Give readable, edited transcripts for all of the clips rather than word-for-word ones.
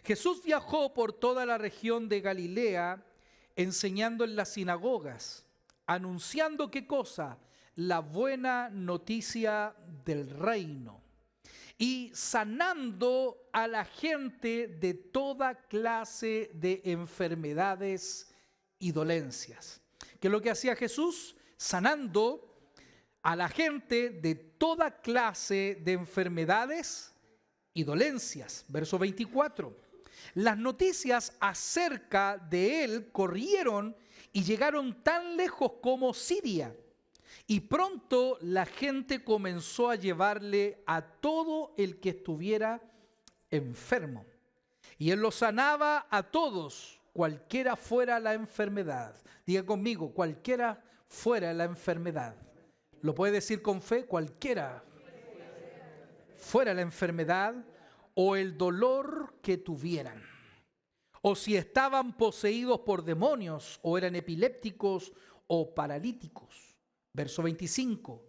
Jesús viajó por toda la región de Galilea, enseñando en las sinagogas, anunciando ¿qué cosa? La buena noticia del reino y sanando a la gente de toda clase de enfermedades y dolencias. ¿Qué es lo que hacía Jesús? Sanando a la gente de toda clase de enfermedades y dolencias. Verso 24. Las noticias acerca de él corrieron y llegaron tan lejos como Siria. Y pronto la gente comenzó a llevarle a todo el que estuviera enfermo. Y él lo sanaba a todos, cualquiera fuera la enfermedad. Diga conmigo, cualquiera fuera la enfermedad. ¿Lo puede decir con fe? Cualquiera fuera la enfermedad o el dolor que tuvieran, o si estaban poseídos por demonios, o eran epilépticos o paralíticos. Verso 25.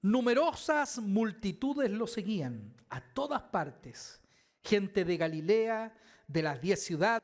Numerosas multitudes lo seguían a todas partes, gente de Galilea, de las 10 ciudades,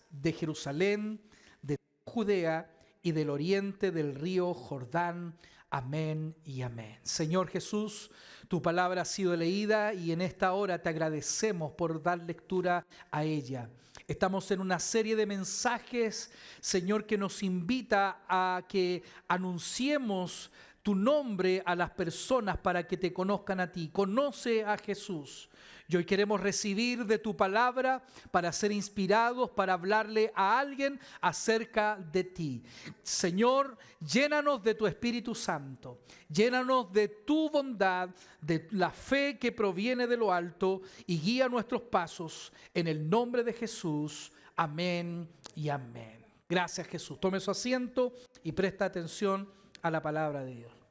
de Jerusalén, de Judea y del oriente del río Jordán. Amén y amén. Señor Jesús, tu palabra ha sido leída y en esta hora te agradecemos por dar lectura a ella. Estamos en una serie de mensajes, Señor, que nos invita a que anunciemos tu nombre a las personas para que te conozcan a ti. Conoce a Jesús. Y hoy queremos recibir de tu palabra para ser inspirados, para hablarle a alguien acerca de ti. Señor, llénanos de tu Espíritu Santo, llénanos de tu bondad, de la fe que proviene de lo alto y guía nuestros pasos en el nombre de Jesús. Amén y amén. Gracias, Jesús. Tome su asiento y presta atención a la palabra de Dios.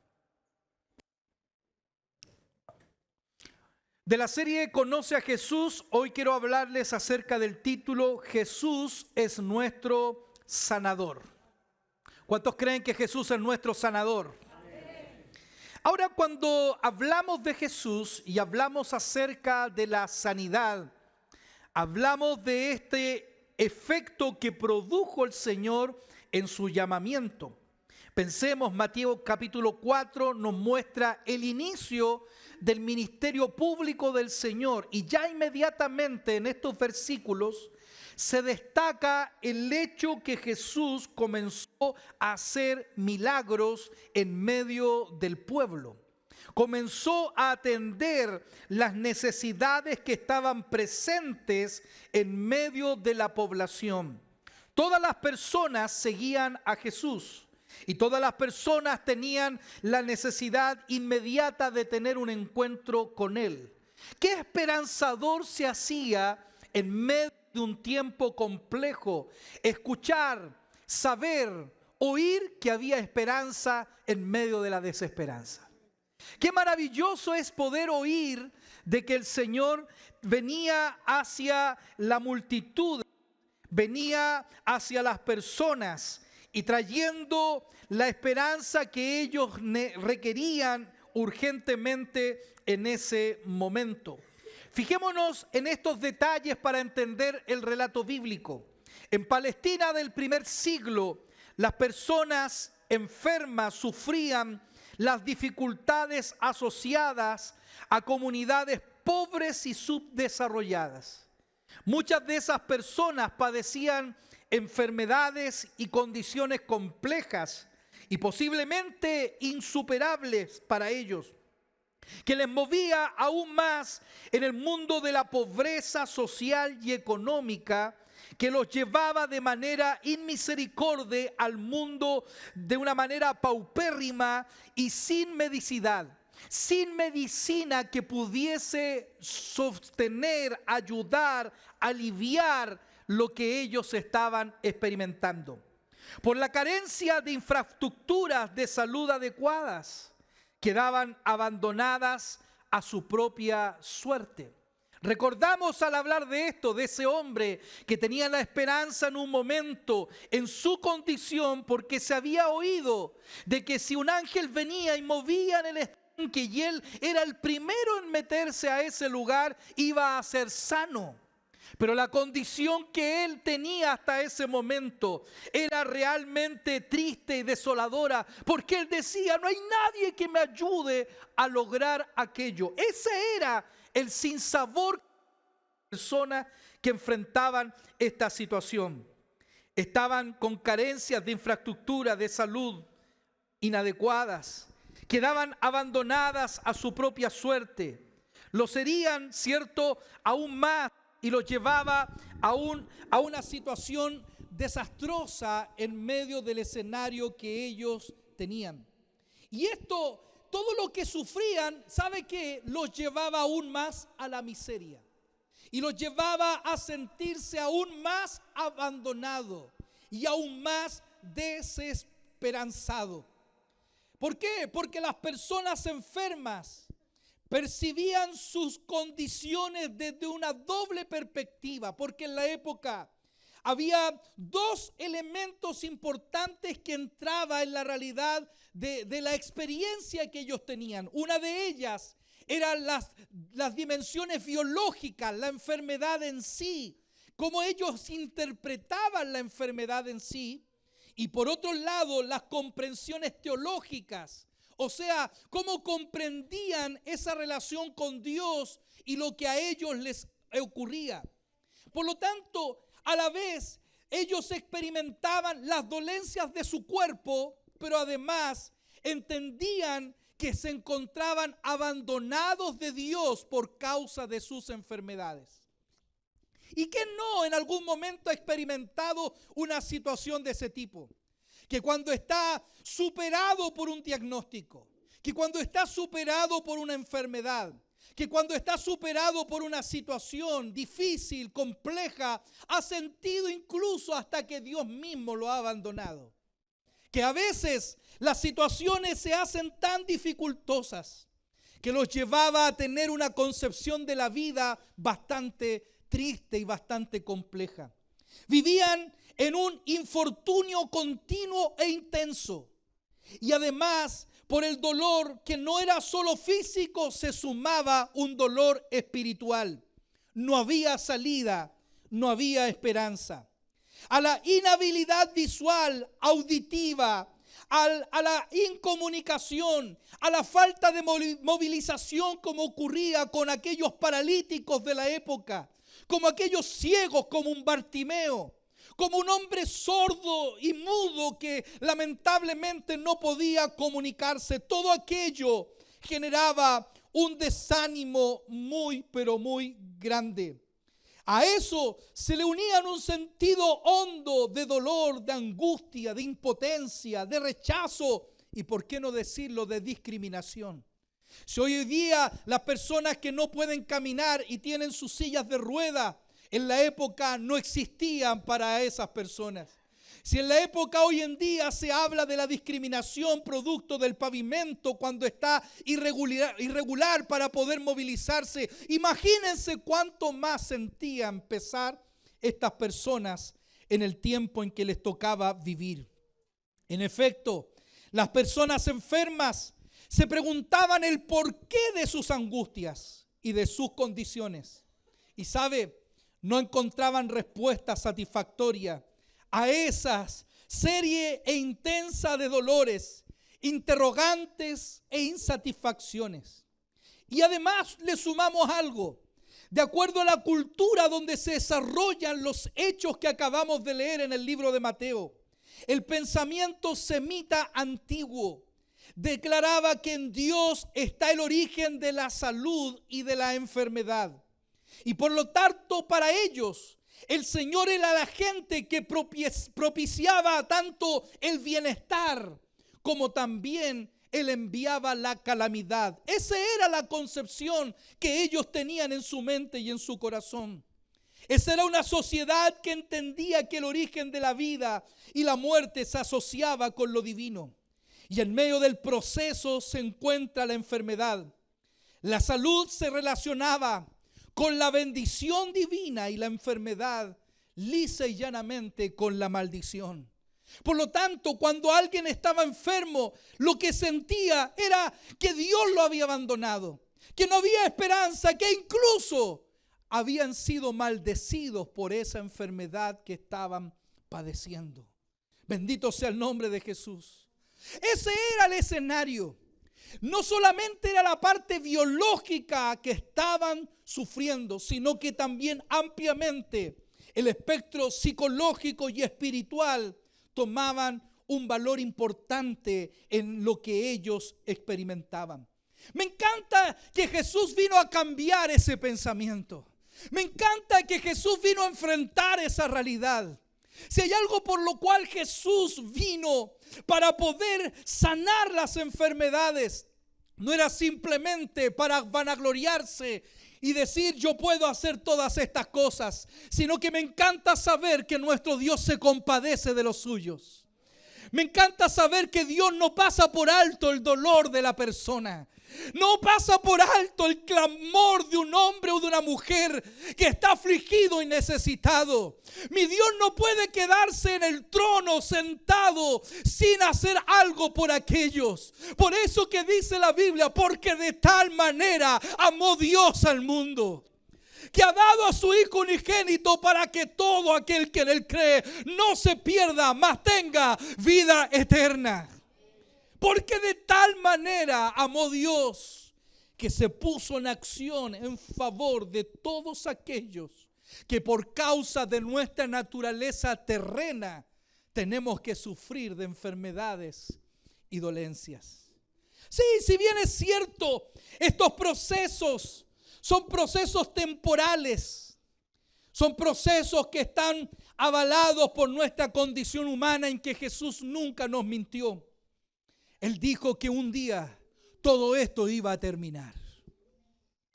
De la serie Conoce a Jesús, hoy quiero hablarles acerca del título Jesús es nuestro sanador. ¿Cuántos creen que Jesús es nuestro sanador? Amén. Ahora, cuando hablamos de Jesús y hablamos acerca de la sanidad, hablamos de este efecto que produjo el Señor en su llamamiento. Pensemos, Mateo capítulo 4 nos muestra el inicio del ministerio público del Señor y ya inmediatamente en estos versículos se destaca el hecho que Jesús comenzó a hacer milagros en medio del pueblo. Comenzó a atender las necesidades que estaban presentes en medio de la población. Todas las personas seguían a Jesús. Y todas las personas tenían la necesidad inmediata de tener un encuentro con Él. ¿Qué esperanzador se hacía en medio de un tiempo complejo? Escuchar, saber, oír que había esperanza en medio de la desesperanza. Qué maravilloso es poder oír de que el Señor venía hacia la multitud, venía hacia las personas, y trayendo la esperanza que ellos requerían urgentemente en ese momento. Fijémonos en estos detalles para entender el relato bíblico. En Palestina del primer siglo, las personas enfermas sufrían las dificultades asociadas a comunidades pobres y subdesarrolladas. Muchas de esas personas padecían enfermedades y condiciones complejas y posiblemente insuperables para ellos, que les movía aún más en el mundo de la pobreza social y económica, que los llevaba de manera inmisericordia al mundo de una manera paupérrima y sin medicidad, sin medicina que pudiese sostener, ayudar, aliviar lo que ellos estaban experimentando. Por la carencia de infraestructuras de salud adecuadas, quedaban abandonadas a su propia suerte. Recordamos al hablar de esto, de ese hombre que tenía la esperanza en un momento en su condición, porque se había oído de que si un ángel venía y movía en el estanque y él era el primero en meterse a ese lugar, iba a ser sano. Pero la condición que él tenía hasta ese momento era realmente triste y desoladora, porque él decía, no hay nadie que me ayude a lograr aquello. Ese era el sinsabor de las personas que enfrentaban esta situación. Estaban con carencias de infraestructura, de salud inadecuadas, quedaban abandonadas a su propia suerte. Los herían, cierto, aún más, y los llevaba a una situación desastrosa en medio del escenario que ellos tenían. Y esto, todo lo que sufrían, ¿sabe qué? Los llevaba aún más a la miseria. Y los llevaba a sentirse aún más abandonado y aún más desesperanzado. ¿Por qué? Porque las personas enfermas percibían sus condiciones desde una doble perspectiva, porque en la época había dos elementos importantes que entraban en la realidad de la experiencia que ellos tenían. Una de ellas eran las dimensiones biológicas, la enfermedad en sí, cómo ellos interpretaban la enfermedad en sí, y por otro lado las comprensiones teológicas. O sea, cómo comprendían esa relación con Dios y lo que a ellos les ocurría. Por lo tanto, a la vez, ellos experimentaban las dolencias de su cuerpo, pero además entendían que se encontraban abandonados de Dios por causa de sus enfermedades. ¿Y quién no en algún momento ha experimentado una situación de ese tipo? Que cuando está superado por un diagnóstico, que cuando está superado por una enfermedad, que cuando está superado por una situación difícil, compleja, ha sentido incluso hasta que Dios mismo lo ha abandonado. Que a veces las situaciones se hacen tan dificultosas que los llevaba a tener una concepción de la vida bastante triste y bastante compleja. Vivían en un infortunio continuo e intenso. Y además, por el dolor que no era solo físico, se sumaba un dolor espiritual. No había salida, no había esperanza. A la inhabilidad visual, auditiva, a la incomunicación, a la falta de movilización como ocurría con aquellos paralíticos de la época, como aquellos ciegos como un Bartimeo, como un hombre sordo y mudo que lamentablemente no podía comunicarse. Todo aquello generaba un desánimo muy, pero muy grande. A eso se le unían un sentido hondo de dolor, de angustia, de impotencia, de rechazo y, por qué no decirlo, de discriminación. Si hoy día las personas que no pueden caminar y tienen sus sillas de rueda, en la época no existían para esas personas. Si en la época hoy en día se habla de la discriminación producto del pavimento cuando está irregular para poder movilizarse, imagínense cuánto más sentían pesar estas personas en el tiempo en que les tocaba vivir. En efecto, las personas enfermas se preguntaban el porqué de sus angustias y de sus condiciones. Y sabe, no encontraban respuesta satisfactoria a esas serie e intensa de dolores, interrogantes e insatisfacciones. Y además le sumamos algo. De acuerdo a la cultura donde se desarrollan los hechos que acabamos de leer en el libro de Mateo, el pensamiento semita antiguo declaraba que en Dios está el origen de la salud y de la enfermedad. Y por lo tanto, para ellos, el Señor era la gente que propiciaba tanto el bienestar como también Él enviaba la calamidad. Esa era la concepción que ellos tenían en su mente y en su corazón. Esa era una sociedad que entendía que el origen de la vida y la muerte se asociaba con lo divino. Y en medio del proceso se encuentra la enfermedad. La salud se relacionaba con la bendición divina y la enfermedad lisa y llanamente con la maldición. Por lo tanto, cuando alguien estaba enfermo, lo que sentía era que Dios lo había abandonado, que no había esperanza, que incluso habían sido maldecidos por esa enfermedad que estaban padeciendo. Bendito sea el nombre de Jesús. Ese era el escenario. No solamente era la parte biológica que estaban sufriendo, sino que también ampliamente el espectro psicológico y espiritual tomaban un valor importante en lo que ellos experimentaban. Me encanta que Jesús vino a cambiar ese pensamiento. Me encanta que Jesús vino a enfrentar esa realidad. Si hay algo por lo cual Jesús vino para poder sanar las enfermedades, no era simplemente para vanagloriarse y decir yo puedo hacer todas estas cosas, sino que me encanta saber que nuestro Dios se compadece de los suyos. Me encanta saber que Dios no pasa por alto el dolor de la persona. No pasa por alto el clamor de un hombre o de una mujer que está afligido y necesitado. Mi Dios no puede quedarse en el trono sentado sin hacer algo por aquellos. Por eso que dice la Biblia, porque de tal manera amó Dios al mundo, que ha dado a su Hijo unigénito para que todo aquel que en él cree no se pierda, mas tenga vida eterna. Porque de tal manera amó Dios que se puso en acción en favor de todos aquellos que por causa de nuestra naturaleza terrena tenemos que sufrir de enfermedades y dolencias. Sí, si bien es cierto, estos procesos son procesos temporales, son procesos que están avalados por nuestra condición humana en que Jesús nunca nos mintió. Él dijo que un día todo esto iba a terminar.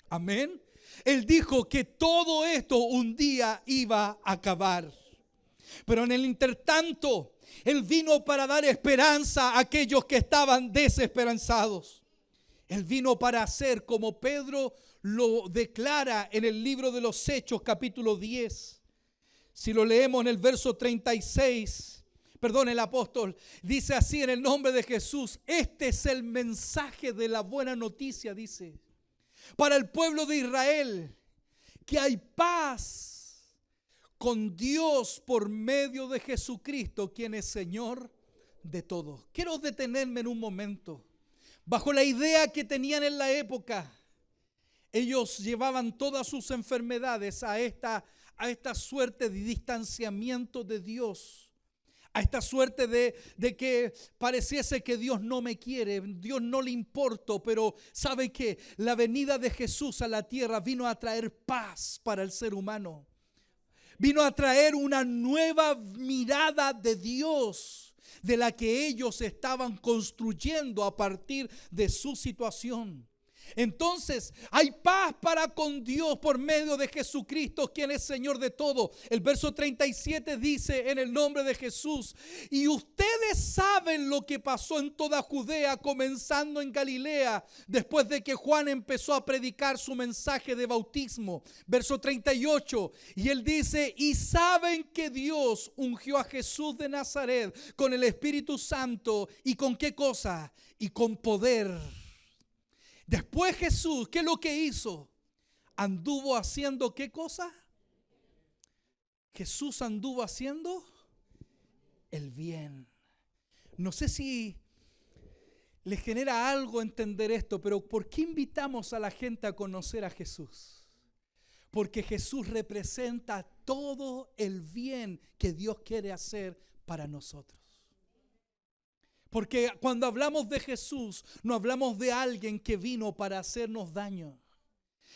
Amén. Él dijo que todo esto un día iba a acabar. Pero en el intertanto, Él vino para dar esperanza a aquellos que estaban desesperanzados. Él vino para hacer como Pedro lo declara en el libro de los Hechos, capítulo 10. Si lo leemos en el verso 36, el apóstol dice así en el nombre de Jesús: este es el mensaje de la buena noticia, dice, para el pueblo de Israel, que hay paz con Dios por medio de Jesucristo, quien es Señor de todo. Quiero detenerme en un momento. Bajo la idea que tenían en la época, ellos llevaban todas sus enfermedades a esta suerte de distanciamiento de Dios. A esta suerte de que pareciese que Dios no me quiere, Dios no le importo, pero ¿sabe qué? La venida de Jesús a la tierra vino a traer paz para el ser humano. Vino a traer una nueva mirada de Dios, de la que ellos estaban construyendo a partir de su situación. Entonces hay paz para con Dios por medio de Jesucristo, quien es Señor de todo. El verso 37 dice en el nombre de Jesús: y ustedes saben lo que pasó en toda Judea, comenzando en Galilea, después de que Juan empezó a predicar su mensaje de bautismo. Verso 38, y él dice: y saben que Dios ungió a Jesús de Nazaret con el Espíritu Santo. ¿Y con qué cosa? Y con poder. Después Jesús, ¿qué es lo que hizo? Anduvo haciendo ¿qué cosa? Jesús anduvo haciendo el bien. No sé si les genera algo entender esto, pero ¿por qué invitamos a la gente a conocer a Jesús? Porque Jesús representa todo el bien que Dios quiere hacer para nosotros. Porque cuando hablamos de Jesús, no hablamos de alguien que vino para hacernos daño.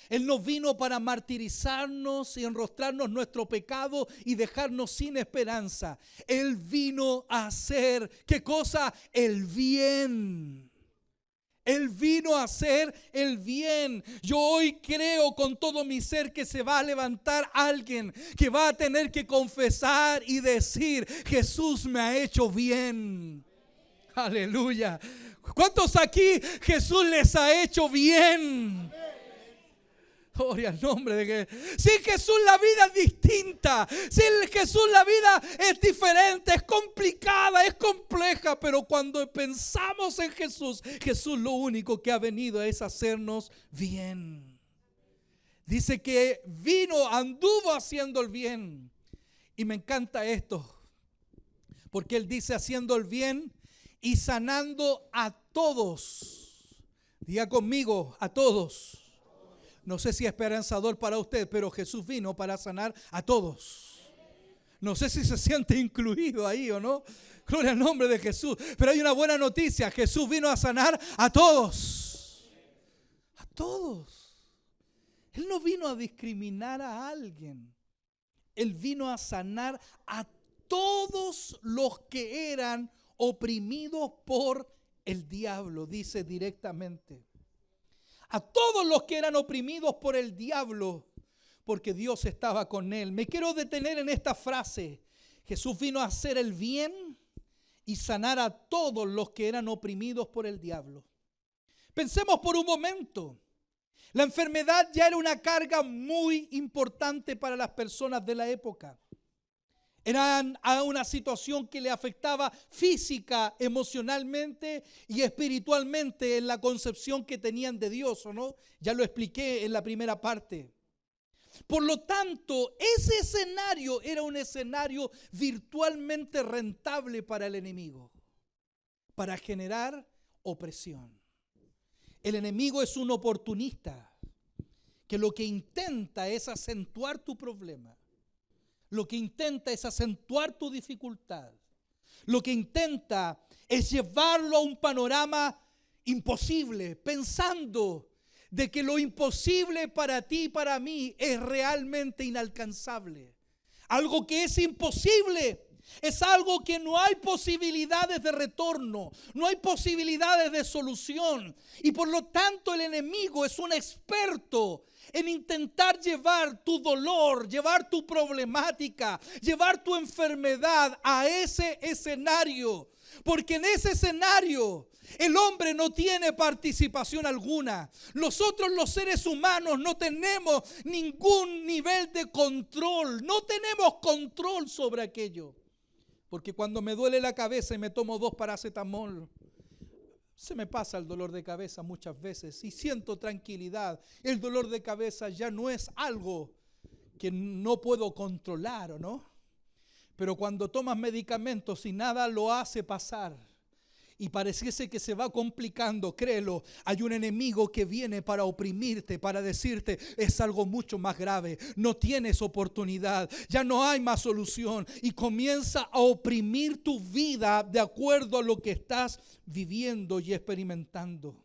Él no vino para martirizarnos y enrostrarnos nuestro pecado y dejarnos sin esperanza. Él vino a hacer, ¿qué cosa? El bien. Él vino a hacer el bien. Yo hoy creo con todo mi ser que se va a levantar alguien que va a tener que confesar y decir: Jesús me ha hecho bien. Aleluya. ¿Cuántos aquí Jesús les ha hecho bien? Gloria al nombre de Jesús. Sin Jesús la vida es distinta. Sin Jesús la vida es diferente, es complicada, es compleja. Pero cuando pensamos en Jesús, Jesús lo único que ha venido es hacernos bien. Dice que vino, anduvo haciendo el bien. Y me encanta esto, porque Él dice haciendo el bien y sanando a todos. Diga conmigo, a todos. No sé si es esperanzador para usted, pero Jesús vino para sanar a todos. No sé si se siente incluido ahí o no. Gloria al nombre de Jesús. Pero hay una buena noticia. Jesús vino a sanar a todos. A todos. Él no vino a discriminar a alguien. Él vino a sanar a todos los que eran oprimidos por el diablo, dice directamente. A todos los que eran oprimidos por el diablo, porque Dios estaba con él. Me quiero detener en esta frase. Jesús vino a hacer el bien y sanar a todos los que eran oprimidos por el diablo. Pensemos por un momento. La enfermedad ya era una carga muy importante para las personas de la época. Era una situación que le afectaba física, emocionalmente y espiritualmente en la concepción que tenían de Dios, ¿o no? Ya lo expliqué en la primera parte. Por lo tanto, ese escenario era un escenario virtualmente rentable para el enemigo, para generar opresión. El enemigo es un oportunista que lo que intenta es acentuar tu problema. Lo que intenta es acentuar tu dificultad. Lo que intenta es llevarlo a un panorama imposible, pensando de que lo imposible para ti y para mí es realmente inalcanzable. Algo que es imposible es algo que no hay posibilidades de retorno, no hay posibilidades de solución. Y por lo tanto el enemigo es un experto en intentar llevar tu dolor, llevar tu problemática, llevar tu enfermedad a ese escenario. Porque en ese escenario el hombre no tiene participación alguna. Nosotros los seres humanos no tenemos ningún nivel de control. No tenemos control sobre aquello. Porque cuando me duele la cabeza y me tomo 2 paracetamol, se me pasa el dolor de cabeza muchas veces y siento tranquilidad. El dolor de cabeza ya no es algo que no puedo controlar, ¿o no? Pero cuando tomas medicamentos y nada lo hace pasar y pareciese que se va complicando, créelo, hay un enemigo que viene para oprimirte, para decirte es algo mucho más grave, no tienes oportunidad, ya no hay más solución y comienza a oprimir tu vida de acuerdo a lo que estás viviendo y experimentando.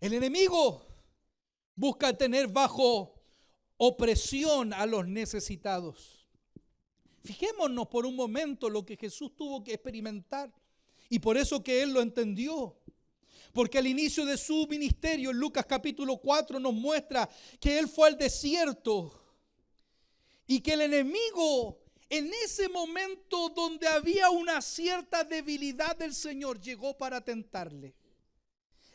El enemigo busca tener bajo opresión a los necesitados. Fijémonos por un momento lo que Jesús tuvo que experimentar. Y por eso que Él lo entendió. Porque al inicio de su ministerio, en Lucas capítulo 4, nos muestra que Él fue al desierto. Y que el enemigo, en ese momento donde había una cierta debilidad del Señor, llegó para tentarle.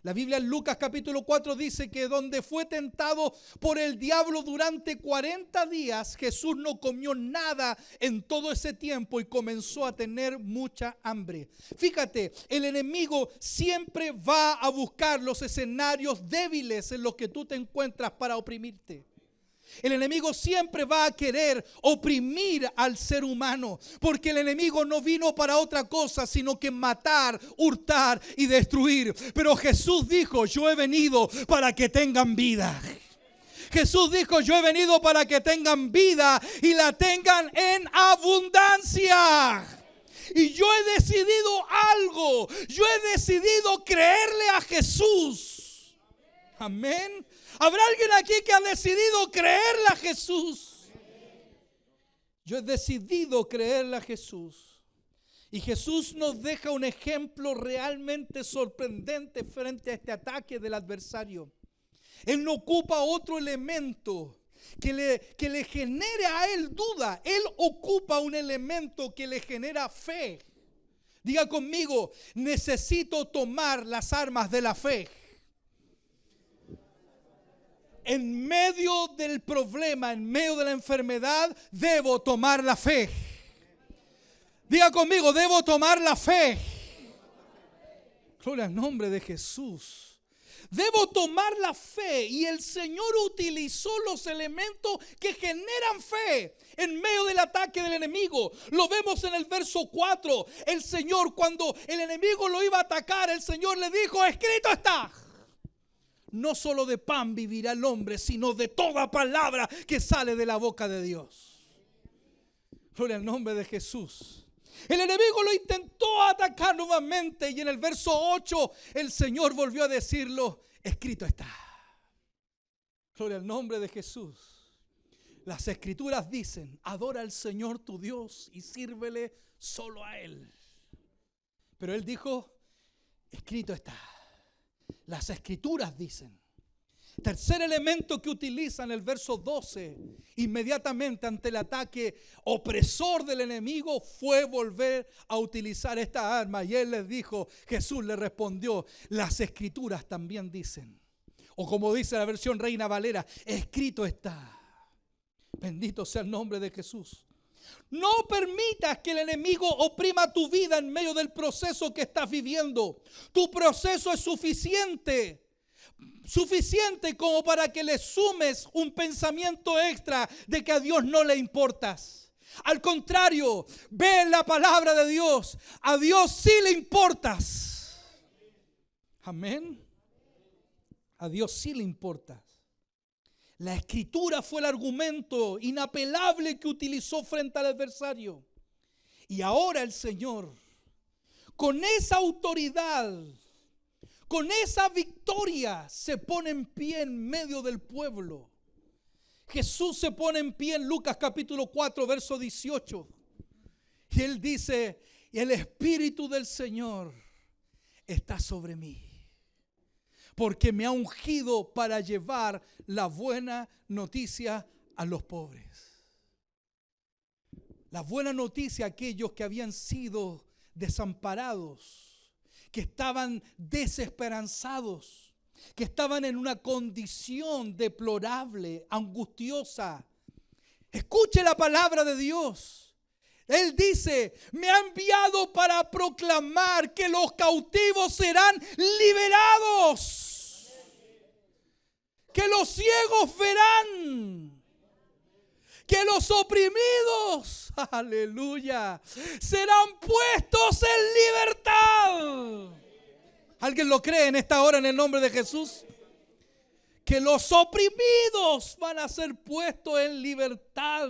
La Biblia en Lucas capítulo 4 dice que donde fue tentado por el diablo durante 40 días, Jesús no comió nada en todo ese tiempo y comenzó a tener mucha hambre. Fíjate, el enemigo siempre va a buscar los escenarios débiles en los que tú te encuentras para oprimirte. El enemigo siempre va a querer oprimir al ser humano, porque el enemigo no vino para otra cosa sino que matar, hurtar y destruir. Pero Jesús dijo, yo he venido para que tengan vida. Jesús dijo, yo he venido para que tengan vida y la tengan en abundancia. Y yo he decidido algo, yo he decidido creerle a Jesús. Amén. ¿Habrá alguien aquí que ha decidido creerle a Jesús? Yo he decidido creerle a Jesús. Y Jesús nos deja un ejemplo realmente sorprendente frente a este ataque del adversario. Él no ocupa otro elemento que le genere a él duda. Él ocupa un elemento que le genera fe. Diga conmigo, necesito tomar las armas de la fe. En medio del problema, en medio de la enfermedad, debo tomar la fe. Diga conmigo, debo tomar la fe. Gloria al nombre de Jesús. Debo tomar la fe, y el Señor utilizó los elementos que generan fe en medio del ataque del enemigo. Lo vemos en el verso 4. El Señor, cuando el enemigo lo iba a atacar, el Señor le dijo: escrito está. No solo de pan vivirá el hombre, sino de toda palabra que sale de la boca de Dios. Gloria al nombre de Jesús. El enemigo lo intentó atacar nuevamente, y en el verso 8 el Señor volvió a decirlo: escrito está. Gloria al nombre de Jesús. Las escrituras dicen: adora al Señor tu Dios y sírvele solo a Él. Pero Él dijo: escrito está. Las escrituras dicen. Tercer elemento que utiliza en el verso 12, inmediatamente ante el ataque opresor del enemigo, fue volver a utilizar esta arma. Y él les dijo, Jesús le respondió: las escrituras también dicen. O como dice la versión Reina Valera: escrito está. Bendito sea el nombre de Jesús. No permitas que el enemigo oprima tu vida en medio del proceso que estás viviendo. Tu proceso es suficiente como para que le sumes un pensamiento extra de que a Dios no le importas. Al contrario, ve en la palabra de Dios. A Dios sí le importas. Amén. A Dios sí le importas. La escritura fue el argumento inapelable que utilizó frente al adversario. Y ahora el Señor, con esa autoridad, con esa victoria, se pone en pie en medio del pueblo. Jesús se pone en pie en Lucas capítulo 4, verso 18. Y Él dice: el Espíritu del Señor está sobre mí, porque me ha ungido para llevar la buena noticia a los pobres. La buena noticia a aquellos que habían sido desamparados, que estaban desesperanzados, que estaban en una condición deplorable, angustiosa. Escuche la palabra de Dios. Él dice: me ha enviado para proclamar que los cautivos serán liberados, que los ciegos verán, que los oprimidos, aleluya, serán puestos en libertad. ¿Alguien lo cree en esta hora en el nombre de Jesús? Que los oprimidos van a ser puestos en libertad.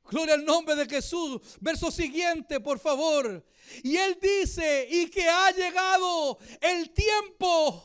Gloria al nombre de Jesús. Verso siguiente, por favor. Y Él dice: y que ha llegado el tiempo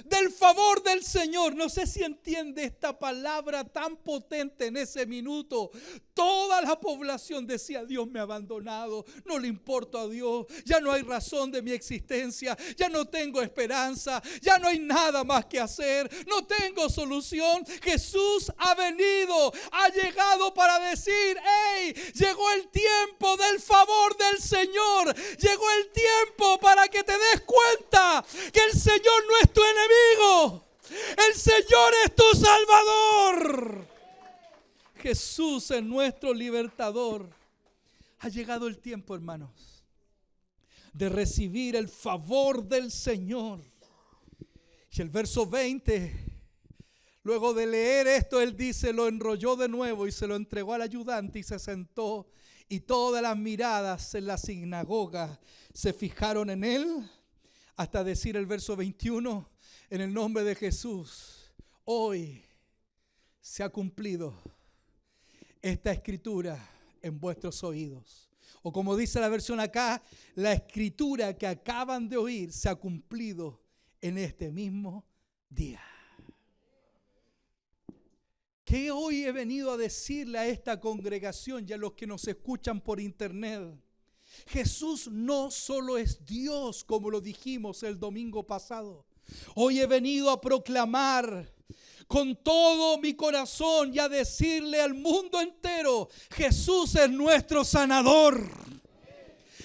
del favor del Señor. No sé si entiende esta palabra tan potente en ese minuto. Toda la población decía: Dios me ha abandonado, no le importo a Dios, ya no hay razón de mi existencia, ya no tengo esperanza, ya no hay nada más que hacer, no tengo solución. Jesús ha venido, ha llegado para decir: hey, llegó el tiempo del favor del Señor, llegó el tiempo para que te des cuenta que el Señor no es tu enemigo, el Señor es tu Salvador. Jesús es nuestro libertador. Ha llegado el tiempo, hermanos, de recibir el favor del Señor. Y el verso 20, luego de leer esto, Él dice: lo enrolló de nuevo y se lo entregó al ayudante y se sentó. Y todas las miradas en la sinagoga se fijaron en Él, hasta decir el verso 21: en el nombre de Jesús, hoy se ha cumplido esta escritura en vuestros oídos. O como dice la versión acá, la escritura que acaban de oír se ha cumplido en este mismo día. Que hoy he venido a decirle a esta congregación y a los que nos escuchan por internet: Jesús no solo es Dios, como lo dijimos el domingo pasado. Hoy he venido a proclamar con todo mi corazón y a decirle al mundo entero: Jesús es nuestro sanador.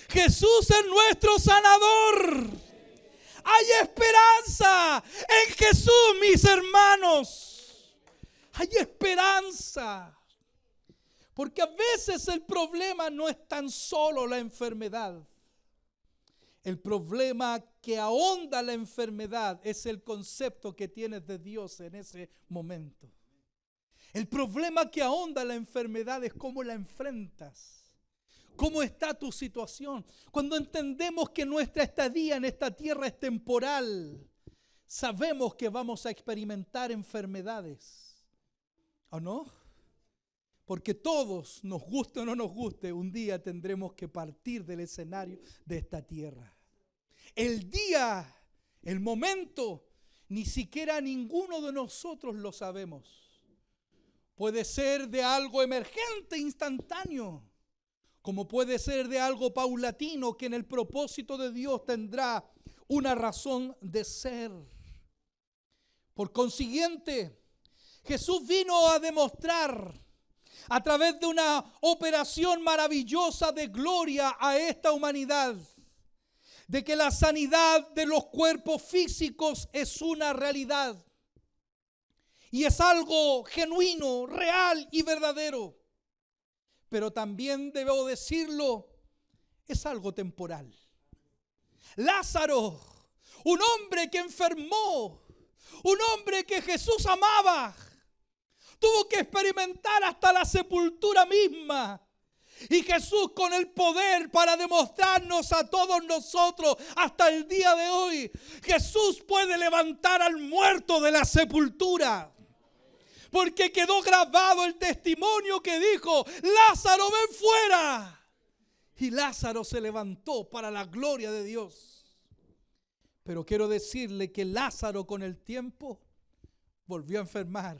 Jesús es nuestro sanador. Hay esperanza en Jesús, mis hermanos. Hay esperanza. Porque a veces el problema no es tan solo la enfermedad. El problema que ahonda la enfermedad es el concepto que tienes de Dios en ese momento. El problema que ahonda la enfermedad es cómo la enfrentas. ¿Cómo está tu situación? Cuando entendemos que nuestra estadía en esta tierra es temporal, sabemos que vamos a experimentar enfermedades. ¿O no? Porque todos, nos guste o no nos guste, un día tendremos que partir del escenario de esta tierra. El día, el momento, ni siquiera ninguno de nosotros lo sabemos. Puede ser de algo emergente, instantáneo, como puede ser de algo paulatino que en el propósito de Dios tendrá una razón de ser. Por consiguiente, Jesús vino a demostrar a través de una operación maravillosa de gloria a esta humanidad, de que la sanidad de los cuerpos físicos es una realidad y es algo genuino, real y verdadero. Pero también debo decirlo, es algo temporal. Lázaro, un hombre que enfermó, un hombre que Jesús amaba, tuvo que experimentar hasta la sepultura misma. Y Jesús, con el poder para demostrarnos a todos nosotros hasta el día de hoy, Jesús puede levantar al muerto de la sepultura. Porque quedó grabado el testimonio que dijo: Lázaro, ven fuera. Y Lázaro se levantó para la gloria de Dios. Pero quiero decirle que Lázaro con el tiempo volvió a enfermar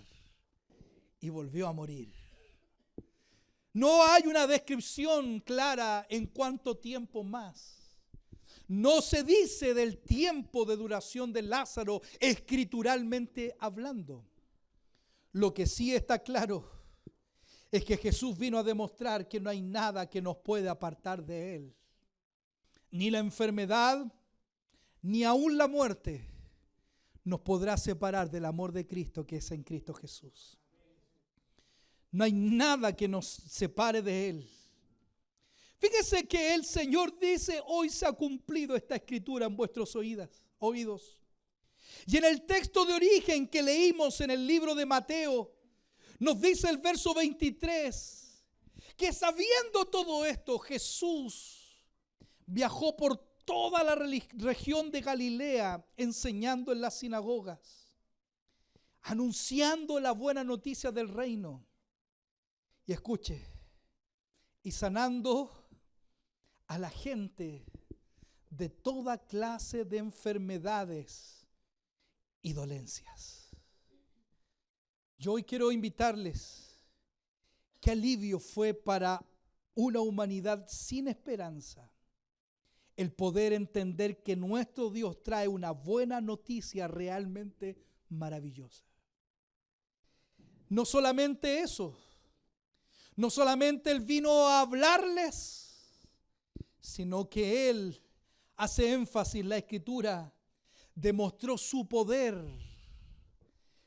y volvió a morir. No hay una descripción clara en cuánto tiempo más. No se dice del tiempo de duración de Lázaro escrituralmente hablando. Lo que sí está claro es que Jesús vino a demostrar que no hay nada que nos pueda apartar de Él. Ni la enfermedad, ni aún la muerte nos podrá separar del amor de Cristo que es en Cristo Jesús. No hay nada que nos separe de Él. Fíjese que el Señor dice: hoy se ha cumplido esta escritura en vuestros oídos. Y en el texto de origen que leímos en el libro de Mateo, nos dice el verso 23, que sabiendo todo esto, Jesús viajó por toda la región de Galilea, enseñando en las sinagogas, anunciando la buena noticia del reino. Y escuche, y sanando a la gente de toda clase de enfermedades y dolencias. Yo hoy quiero invitarles, qué alivio fue para una humanidad sin esperanza el poder entender que nuestro Dios trae una buena noticia realmente maravillosa. No solamente eso, no solamente Él vino a hablarles, sino que Él hace énfasis en la Escritura, demostró su poder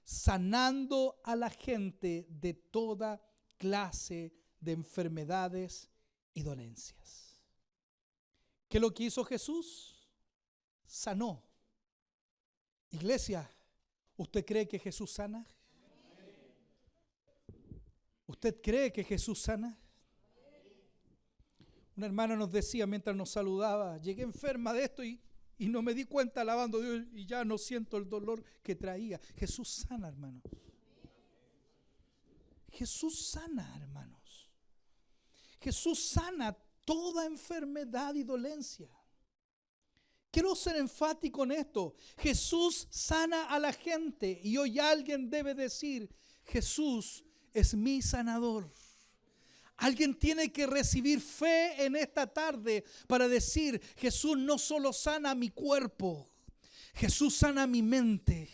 sanando a la gente de toda clase de enfermedades y dolencias. ¿Qué es lo que hizo Jesús? Sanó. Iglesia, ¿usted cree que Jesús sana? ¿Usted cree que Jesús sana? Una hermana nos decía mientras nos saludaba: llegué enferma de esto y no me di cuenta alabando a Dios y ya no siento el dolor que traía. Jesús sana, hermanos. Jesús sana, hermanos. Jesús sana toda enfermedad y dolencia. Quiero ser enfático en esto. Jesús sana a la gente y hoy alguien debe decir: Jesús es mi sanador. Alguien tiene que recibir fe en esta tarde para decir: Jesús no solo sana mi cuerpo, Jesús sana mi mente,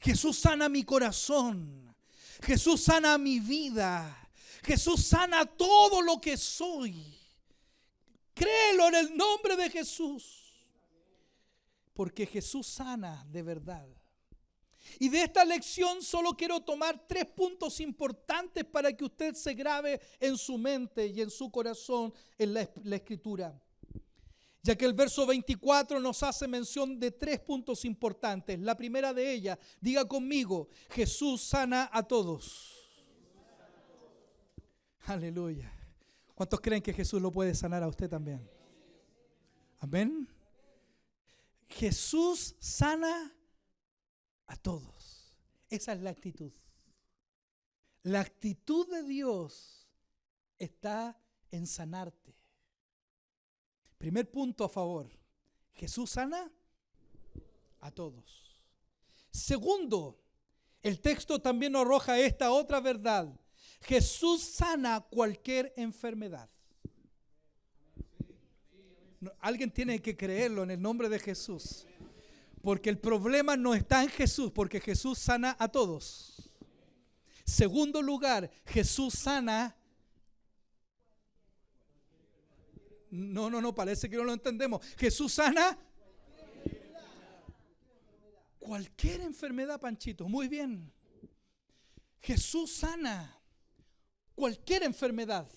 Jesús sana mi corazón, Jesús sana mi vida, Jesús sana todo lo que soy. Créelo en el nombre de Jesús, porque Jesús sana de verdad. Y de esta lección solo quiero tomar 3 puntos importantes para que usted se grabe en su mente y en su corazón en la Escritura. Ya que el verso 24 nos hace mención de 3 puntos importantes. La primera de ellas, diga conmigo, Jesús sana a todos. Aleluya. ¿Cuántos creen que Jesús lo puede sanar a usted también? Amén. Jesús sana a todos. Esa es la actitud. La actitud de Dios está en sanarte. Primer punto a favor. Jesús sana a todos. Segundo, el texto también nos arroja esta otra verdad. Jesús sana cualquier enfermedad. Alguien tiene que creerlo en el nombre de Jesús. Porque el problema no está en Jesús, porque Jesús sana a todos. Segundo lugar, Jesús sana. No, parece que no lo entendemos. Jesús sana cualquier enfermedad, Panchito. Muy bien. Jesús sana cualquier enfermedad.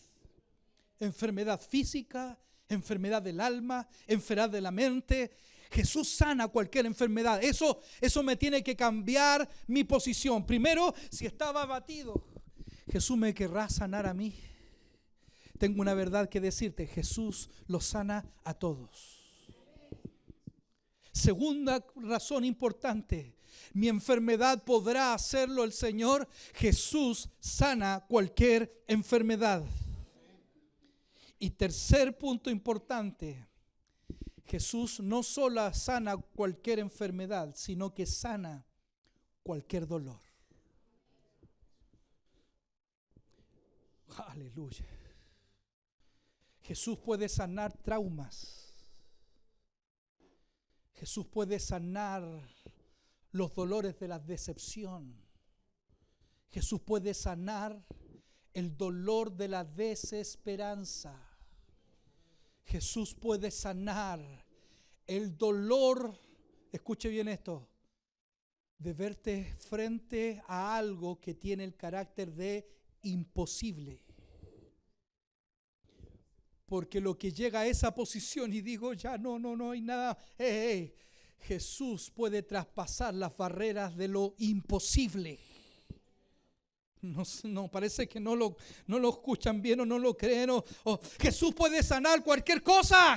Enfermedad física, enfermedad del alma, enfermedad de la mente. Jesús sana cualquier enfermedad. Eso me tiene que cambiar mi posición. Primero, si estaba abatido, Jesús me querrá sanar a mí. Tengo una verdad que decirte, Jesús los sana a todos. Segunda razón importante, mi enfermedad podrá hacerlo el Señor. Jesús sana cualquier enfermedad. Y tercer punto importante, Jesús no solo sana cualquier enfermedad, sino que sana cualquier dolor. Aleluya. Jesús puede sanar traumas. Jesús puede sanar los dolores de la decepción. Jesús puede sanar el dolor de la desesperanza. Jesús puede sanar el dolor, escuche bien esto, de verte frente a algo que tiene el carácter de imposible. Porque lo que llega a esa posición y digo, ya no hay nada. Jesús puede traspasar las barreras de lo imposible. No, parece que no lo escuchan bien o no lo creen. Jesús puede sanar cualquier cosa.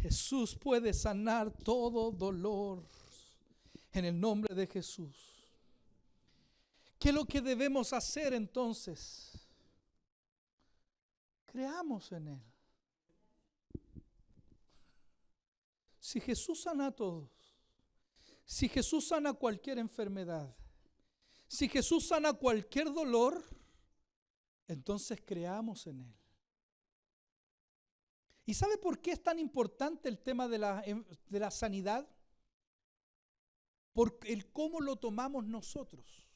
Jesús puede sanar todo dolor en el nombre de Jesús. ¿Qué es lo que debemos hacer entonces? Creamos en Él. Si Jesús sana a todos, si Jesús sana cualquier enfermedad, si Jesús sana cualquier dolor, entonces creamos en Él. ¿Y sabe por qué es tan importante el tema de la sanidad? Por el cómo lo tomamos nosotros.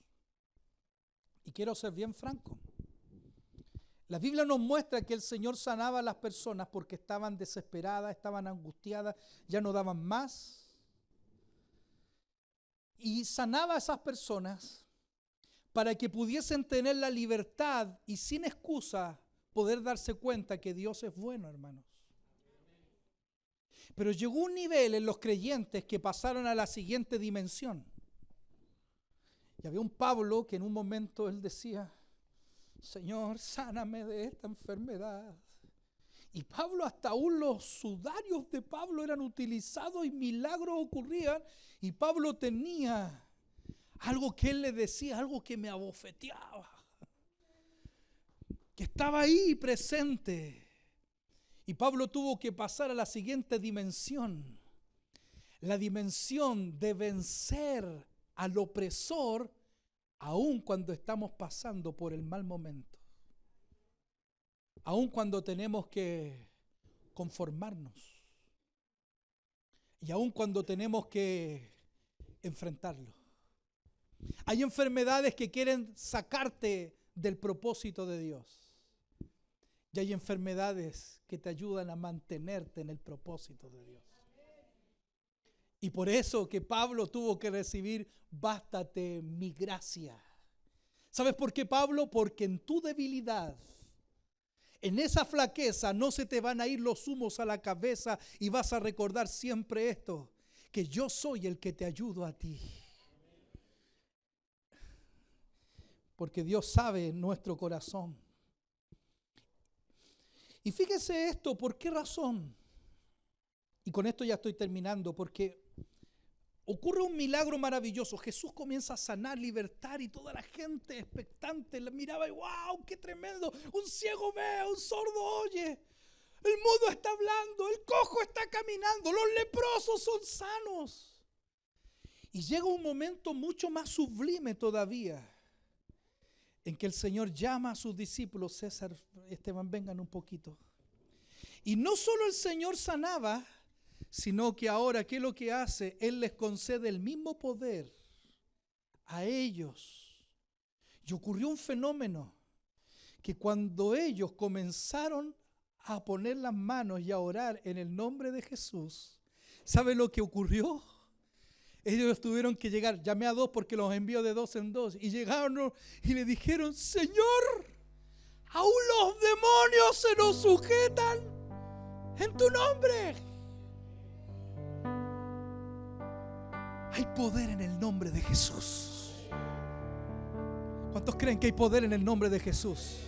Y quiero ser bien franco. La Biblia nos muestra que el Señor sanaba a las personas porque estaban desesperadas, estaban angustiadas, ya no daban más. Y sanaba a esas personas para que pudiesen tener la libertad y sin excusa poder darse cuenta que Dios es bueno, hermanos. Pero llegó un nivel en los creyentes que pasaron a la siguiente dimensión. Y había un Pablo que en un momento él decía, Señor, sáname de esta enfermedad. Y Pablo, hasta aún los sudarios de Pablo eran utilizados y milagros ocurrían. Y Pablo tenía algo que él le decía, algo que me abofeteaba, que estaba ahí presente. Y Pablo tuvo que pasar a la siguiente dimensión, la dimensión de vencer al opresor aun cuando estamos pasando por el mal momento, aun cuando tenemos que conformarnos y aun cuando tenemos que enfrentarlo. Hay enfermedades que quieren sacarte del propósito de Dios. Y hay enfermedades que te ayudan a mantenerte en el propósito de Dios. Y por eso que Pablo tuvo que recibir: bástate mi gracia. ¿Sabes por qué, Pablo? Porque en tu debilidad, en esa flaqueza, no se te van a ir los humos a la cabeza y vas a recordar siempre esto: que yo soy el que te ayudo a ti. Porque Dios sabe nuestro corazón. Y fíjese esto, ¿por qué razón? Y con esto ya estoy terminando, porque ocurre un milagro maravilloso. Jesús comienza a sanar, libertar, y toda la gente expectante la miraba y ¡wow! ¡Qué tremendo! Un ciego ve, un sordo oye, el mudo está hablando, el cojo está caminando, los leprosos son sanos. Y llega un momento mucho más sublime todavía, en que el Señor llama a sus discípulos. César, Esteban, vengan un poquito. Y no solo el Señor sanaba, sino que ahora, ¿qué es lo que hace? Él les concede el mismo poder a ellos. Y ocurrió un fenómeno, que cuando ellos comenzaron a poner las manos y a orar en el nombre de Jesús, ¿sabe lo que ocurrió? Ellos tuvieron que llegar, llamé a 2 porque los envío de 2 en 2, y llegaron y le dijeron: Señor, aún los demonios se nos sujetan en tu nombre. Hay poder en el nombre de Jesús. ¿Cuántos creen que hay poder en el nombre de Jesús?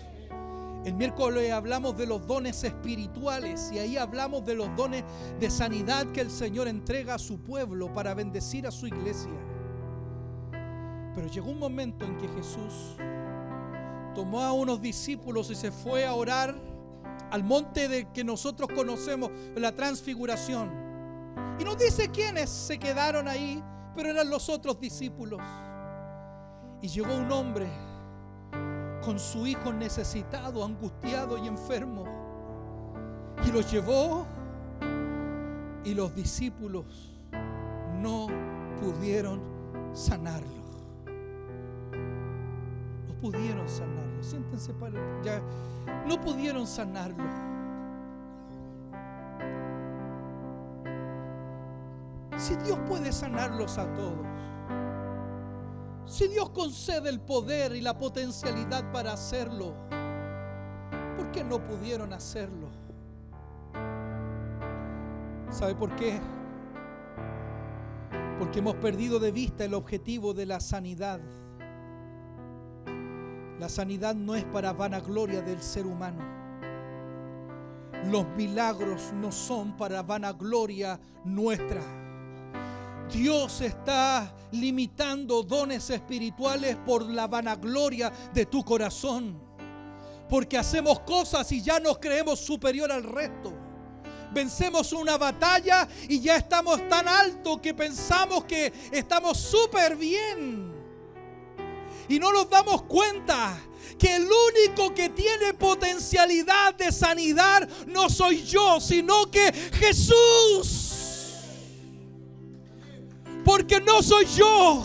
El miércoles hablamos de los dones espirituales, y ahí hablamos de los dones de sanidad que el Señor entrega a su pueblo para bendecir a su iglesia. Pero llegó un momento en que Jesús tomó a unos discípulos y se fue a orar al monte de que nosotros conocemos, la Transfiguración. Y nos dice quiénes se quedaron ahí, pero eran los otros discípulos. Y llegó un hombre con su hijo necesitado, angustiado y enfermo, y lo llevó, y los discípulos no pudieron sanarlo. No pudieron sanarlo. Siéntense para ya. No pudieron sanarlo. Si Dios puede sanarlos a todos, si Dios concede el poder y la potencialidad para hacerlo, ¿por qué no pudieron hacerlo? ¿Sabe por qué? Porque hemos perdido de vista el objetivo de la sanidad. La sanidad no es para vanagloria del ser humano. Los milagros no son para vanagloria nuestra. Dios está limitando dones espirituales por la vanagloria de tu corazón, porque hacemos cosas y ya nos creemos superior al resto. Vencemos una batalla y ya estamos tan alto que pensamos que estamos súper bien, y no nos damos cuenta que el único que tiene potencialidad de sanidad no soy yo, sino que Jesús. Porque no soy yo.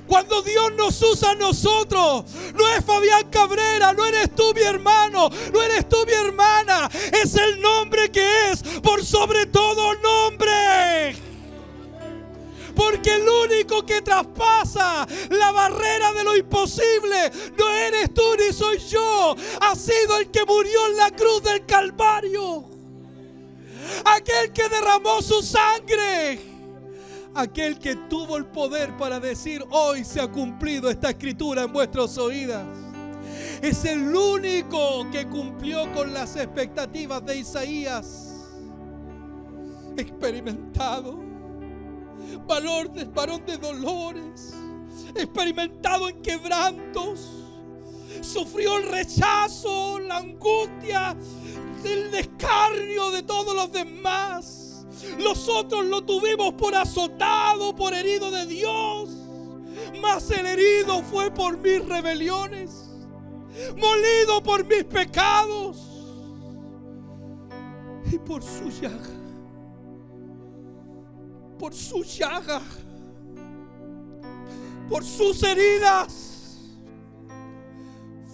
Cuando Dios nos usa a nosotros, no es Fabián Cabrera, no eres tú mi hermano, no eres tú mi hermana. Es el nombre que es por sobre todo nombre. Porque el único que traspasa la barrera de lo imposible no eres tú ni soy yo. Ha sido el que murió en la cruz del Calvario. Aquel que derramó su sangre, aquel que tuvo el poder para decir: hoy se ha cumplido esta escritura en vuestros oídos. Es el único que cumplió con las expectativas de Isaías. Experimentado, varón de dolores, experimentado en quebrantos, sufrió el rechazo, la angustia, el escarnio de todos los demás. Nosotros lo tuvimos por azotado, por herido de Dios, mas el herido fue por mis rebeliones, molido por mis pecados, y por su llaga, por sus heridas,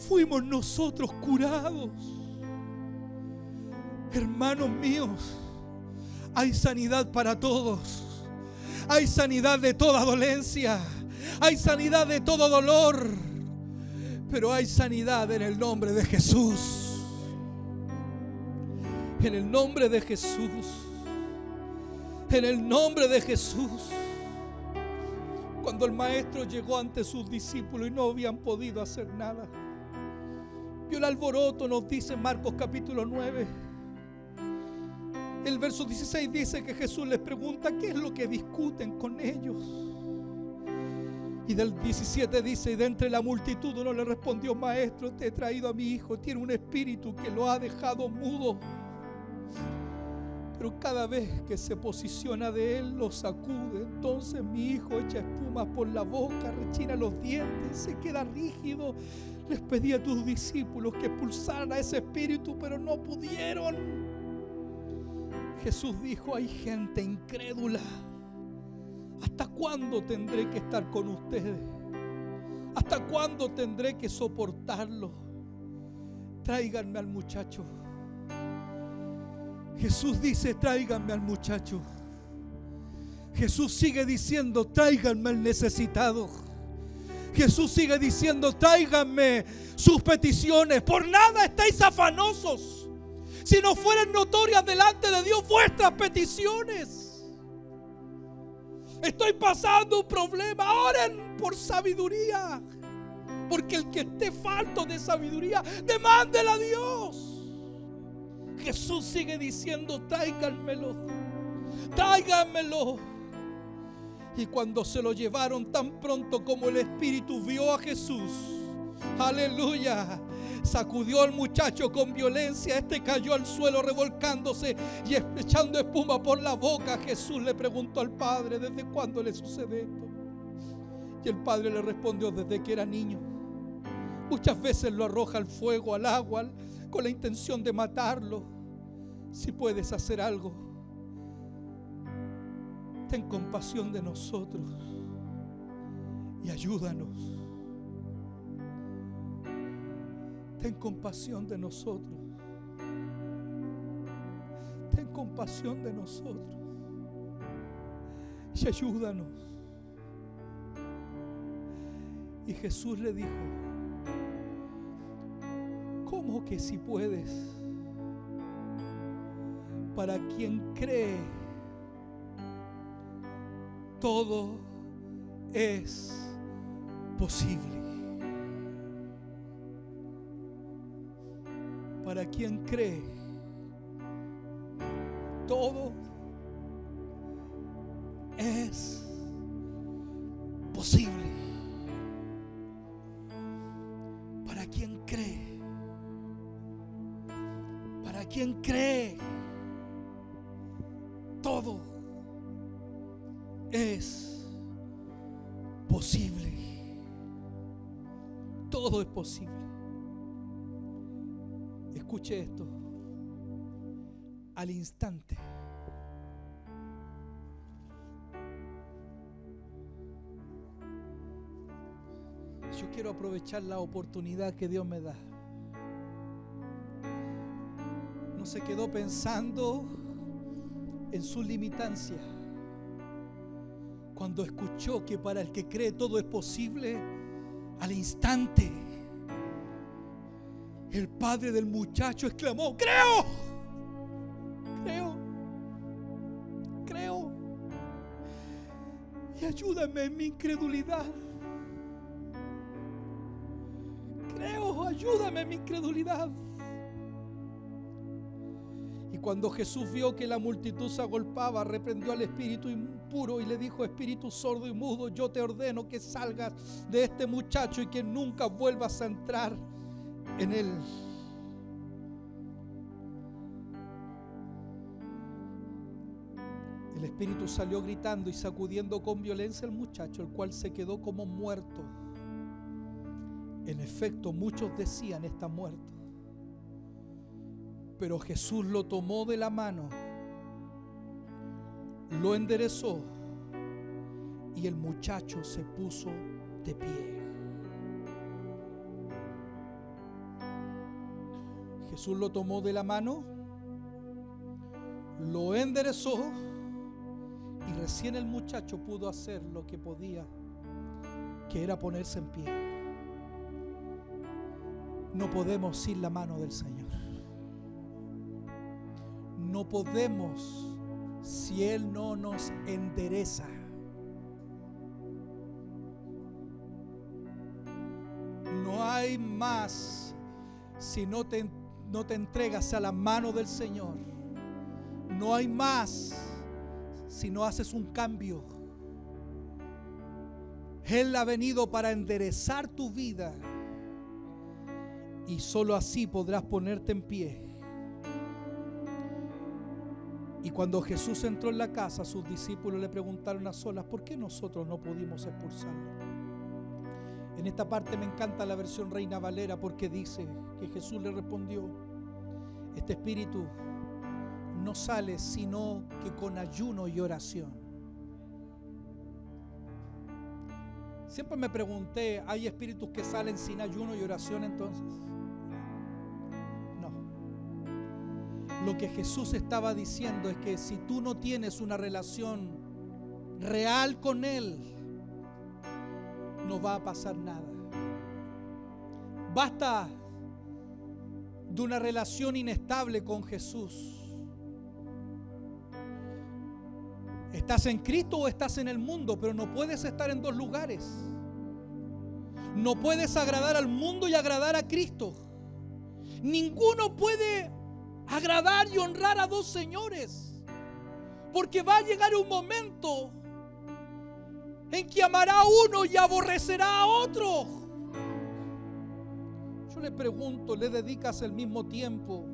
fuimos nosotros curados. Hermanos míos, Hay sanidad para todos. Hay sanidad de toda dolencia. Hay sanidad de todo dolor. Pero hay sanidad en el nombre de Jesús. En el nombre de Jesús. En el nombre de Jesús. Cuando el maestro llegó ante sus discípulos y no habían podido hacer nada, vio el alboroto, nos dice Marcos capítulo 9. El verso 16 dice que Jesús les pregunta qué es lo que discuten con ellos. Y del 17 dice, y de entre la multitud uno le respondió: maestro, te he traído a mi hijo, tiene un espíritu que lo ha dejado mudo. Pero cada vez que se posiciona de él, lo sacude. Entonces mi hijo echa espuma por la boca, rechina los dientes, se queda rígido. Les pedí a tus discípulos que expulsaran a ese espíritu, pero no pudieron. Jesús dijo: hay gente incrédula. ¿Hasta cuándo tendré que estar con ustedes? ¿Hasta cuándo tendré que soportarlo? Tráiganme al muchacho. Jesús dice: tráiganme al muchacho. Jesús sigue diciendo: tráiganme al necesitado. Jesús sigue diciendo: tráiganme sus peticiones. Por nada estáis afanosos, si no fueran notorias delante de Dios vuestras peticiones. Estoy pasando un problema, oren por sabiduría, porque el que esté falto de sabiduría, demándela a Dios. Jesús sigue diciendo: tráiganmelo, tráiganmelo. Y cuando se lo llevaron, tan pronto como el espíritu vio a Jesús, aleluya, sacudió al muchacho con violencia. Este cayó al suelo revolcándose y echando espuma por la boca. Jesús le preguntó al padre: ¿desde cuándo le sucede esto? Y el padre le respondió: desde que era niño. Muchas veces lo arroja al fuego, al agua, con la intención de matarlo. Si puedes hacer algo, ten compasión de nosotros y ayúdanos. Ten compasión de nosotros. Ten compasión de nosotros y ayúdanos. Y Jesús le dijo: ¿cómo que si puedes? Para quien cree, todo es posible. Para quien cree, todo es posible. Para quien cree, para quien cree, todo es posible. Todo es posible. Escuche esto. Al instante, yo quiero aprovechar la oportunidad que Dios me da. No se quedó pensando en su limitancia. Cuando escuchó que para el que cree todo es posible, al instante el padre del muchacho exclamó: creo, creo, creo, y ayúdame en mi incredulidad. Creo, ayúdame en mi incredulidad. Y cuando Jesús vio que la multitud se agolpaba, reprendió al espíritu impuro y le dijo: espíritu sordo y mudo, yo te ordeno que salgas de este muchacho y que nunca vuelvas a entrar en él. El espíritu salió gritando y sacudiendo con violencia al muchacho, el cual se quedó como muerto. En efecto, muchos decían: está muerto. Pero Jesús lo tomó de la mano, lo enderezó y el muchacho se puso de pie. Jesús lo tomó de la mano, lo enderezó y recién el muchacho pudo hacer lo que podía, que era ponerse en pie. No podemos sin la mano del Señor. No podemos si Él no nos endereza. No hay más si no te entregas a la mano del Señor. No hay más si no haces un cambio. Él ha venido para enderezar tu vida y solo así podrás ponerte en pie. Y cuando Jesús entró en la casa, sus discípulos le preguntaron a solas: ¿por qué nosotros no pudimos expulsarlo? En esta parte me encanta la versión Reina Valera, porque dice que Jesús le respondió: este espíritu no sale sino que con ayuno y oración. Siempre me pregunté, ¿hay espíritus que salen sin ayuno y oración entonces? No. Lo que Jesús estaba diciendo es que si tú no tienes una relación real con Él, no va a pasar nada. Basta de una relación inestable con Jesús. Estás en Cristo o estás en el mundo, pero no puedes estar en dos lugares. No puedes agradar al mundo y agradar a Cristo. Ninguno puede agradar y honrar a dos señores, porque va a llegar un momento en que amará a uno y aborrecerá a otro. Yo le pregunto, ¿le dedicas el mismo tiempo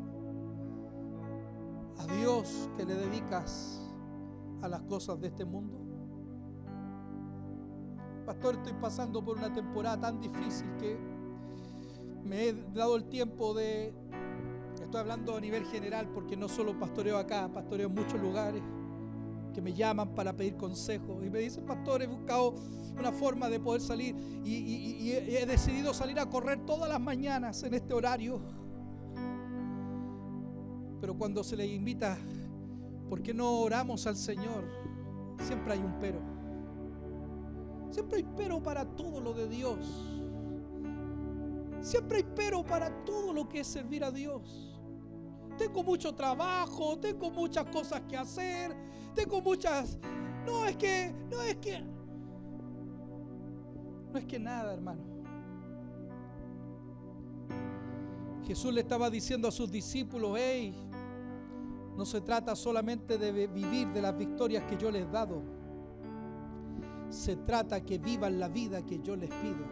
a Dios que le dedicas a las cosas de este mundo? Pastor, estoy pasando por una temporada tan difícil que me he dado el tiempo de... Estoy hablando a nivel general porque no solo pastoreo acá, pastoreo en muchos lugares que me llaman para pedir consejos y me dicen: pastor, he buscado una forma de poder salir y he decidido salir a correr todas las mañanas en este horario. Pero cuando se le invita, ¿por qué no oramos al Señor? Siempre hay un pero. Siempre hay pero para todo lo de Dios. Siempre hay pero para todo lo que es servir a Dios. Tengo mucho trabajo, tengo muchas cosas que hacer, tengo muchas... No es que nada, hermano. Jesús le estaba diciendo a sus discípulos: hey, no se trata solamente de vivir de las victorias que yo les he dado. Se trata que vivan la vida que yo les pido.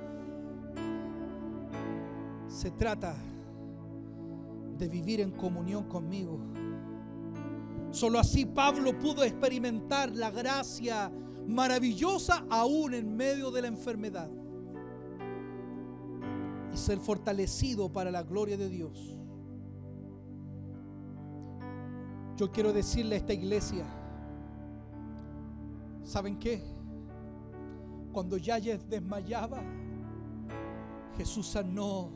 Se trata de vivir en comunión conmigo. Solo así Pablo pudo experimentar la gracia maravillosa aún en medio de la enfermedad y ser fortalecido para la gloria de Dios. Yo quiero decirle a esta iglesia: ¿saben qué? Cuando Yáñez desmayaba, Jesús sanó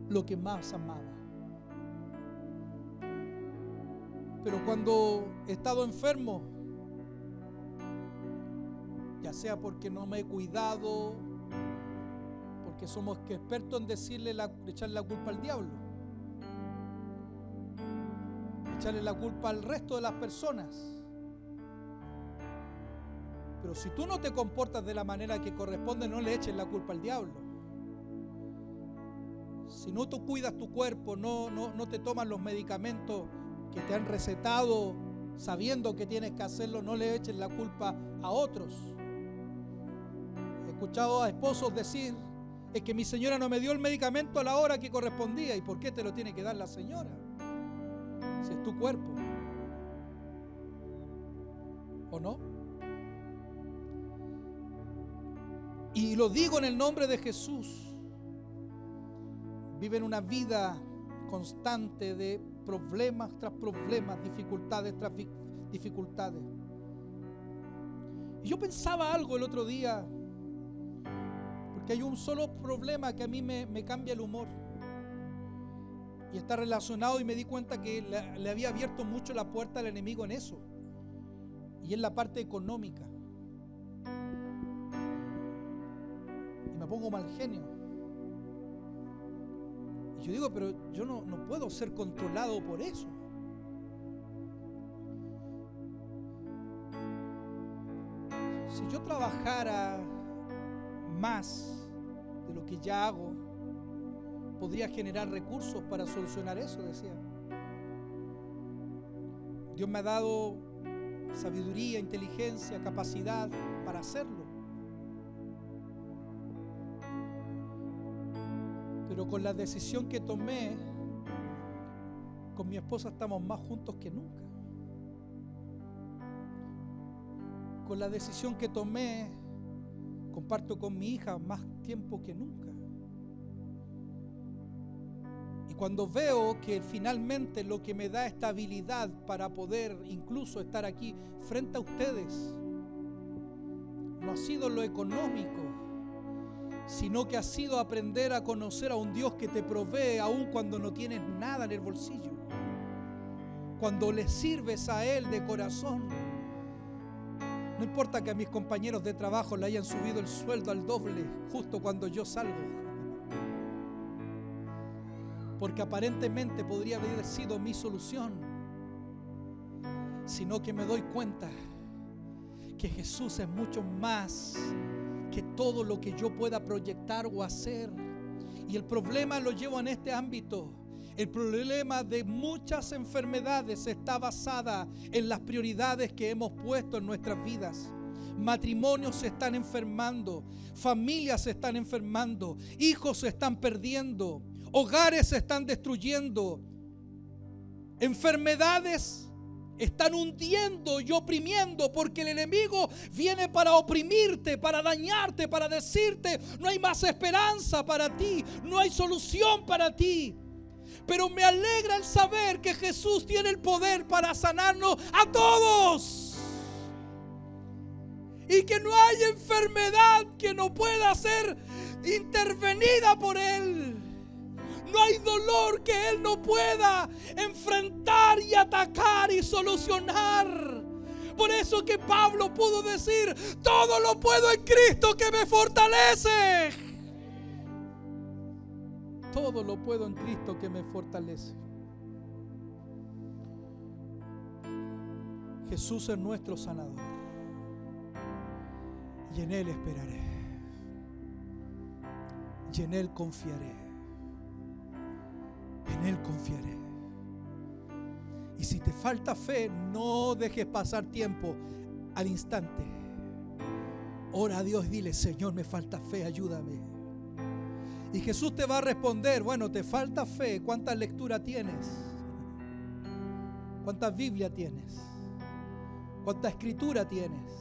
lo que más amaba. Pero cuando he estado enfermo, ya sea porque no me he cuidado, porque somos expertos en echarle la culpa al diablo, echarle la culpa al resto de las personas. Pero si tú no te comportas de la manera que corresponde, no le eches la culpa al diablo. Si no tú cuidas tu cuerpo, no te tomas los medicamentos que te han recetado sabiendo que tienes que hacerlo, no le eches la culpa a otros. He escuchado a esposos decir: es que mi señora no me dio el medicamento a la hora que correspondía. ¿Y por qué te lo tiene que dar la señora? Si es tu cuerpo. ¿O no? Y lo digo en el nombre de Jesús. Viven una vida constante de problemas tras problemas, dificultades tras dificultades. Y yo pensaba algo el otro día, porque hay un solo problema que a mí me cambia el humor, Y está relacionado, y me di cuenta que le había abierto mucho la puerta al enemigo en eso. Y en la parte económica. Y me pongo mal genio. Y yo digo, pero yo no puedo ser controlado por eso. Si yo trabajara más de lo que ya hago, podría generar recursos para solucionar eso, decía. Dios me ha dado sabiduría, inteligencia, capacidad para hacerlo. Pero con la decisión que tomé, con mi esposa estamos más juntos que nunca. Con la decisión que tomé, comparto con mi hija más tiempo que nunca. Y cuando veo que finalmente lo que me da estabilidad para poder incluso estar aquí frente a ustedes no ha sido lo económico, sino que ha sido aprender a conocer a un Dios que te provee aun cuando no tienes nada en el bolsillo. Cuando le sirves a Él de corazón. No importa que a mis compañeros de trabajo le hayan subido el sueldo al doble justo cuando yo salgo. Porque aparentemente podría haber sido mi solución. Sino que me doy cuenta que Jesús es mucho más que todo lo que yo pueda proyectar o hacer. Y el problema lo llevo en este ámbito. El problema de muchas enfermedades está basada en las prioridades que hemos puesto en nuestras vidas. Matrimonios se están enfermando, familias se están enfermando, hijos se están perdiendo, hogares se están destruyendo, enfermedades están hundiendo y oprimiendo, porque el enemigo viene para oprimirte, para dañarte, para decirte no hay más esperanza para ti, no hay solución para ti. Pero me alegra el saber que Jesús tiene el poder para sanarnos a todos. Y que no hay enfermedad que no pueda ser intervenida por Él. No hay dolor que Él no pueda enfrentar y atacar y solucionar. Por eso que Pablo pudo decir: todo lo puedo en Cristo que me fortalece. Todo lo puedo en Cristo que me fortalece. Jesús es nuestro sanador. Y en Él esperaré. Y en Él confiaré. En Él confiaré. Y si te falta fe, no dejes pasar tiempo. Al instante, ora a Dios y dile: Señor, me falta fe, ayúdame. Y Jesús te va a responder: bueno, te falta fe. ¿Cuánta lectura tienes? ¿Cuánta Biblia tienes? ¿Cuánta escritura tienes?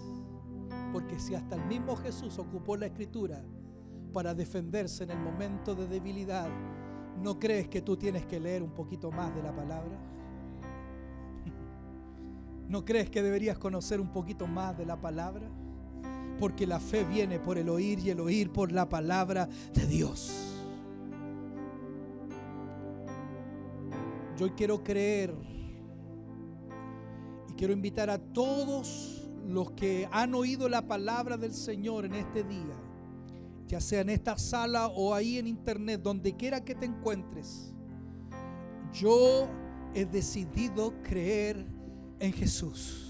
Porque si hasta el mismo Jesús ocupó la escritura para defenderse en el momento de debilidad, ¿no crees que tú tienes que leer un poquito más de la palabra? ¿No crees que deberías conocer un poquito más de la palabra? Porque la fe viene por el oír y el oír por la palabra de Dios. Yo quiero creer y quiero invitar a todos los que han oído la palabra del Señor en este día, ya sea en esta sala o ahí en internet, donde quiera que te encuentres. Yo he decidido creer en Jesús.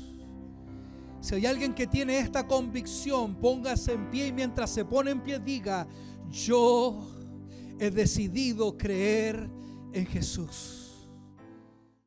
Si hay alguien que tiene esta convicción, póngase en pie, y mientras se pone en pie diga: yo he decidido creer en Jesús.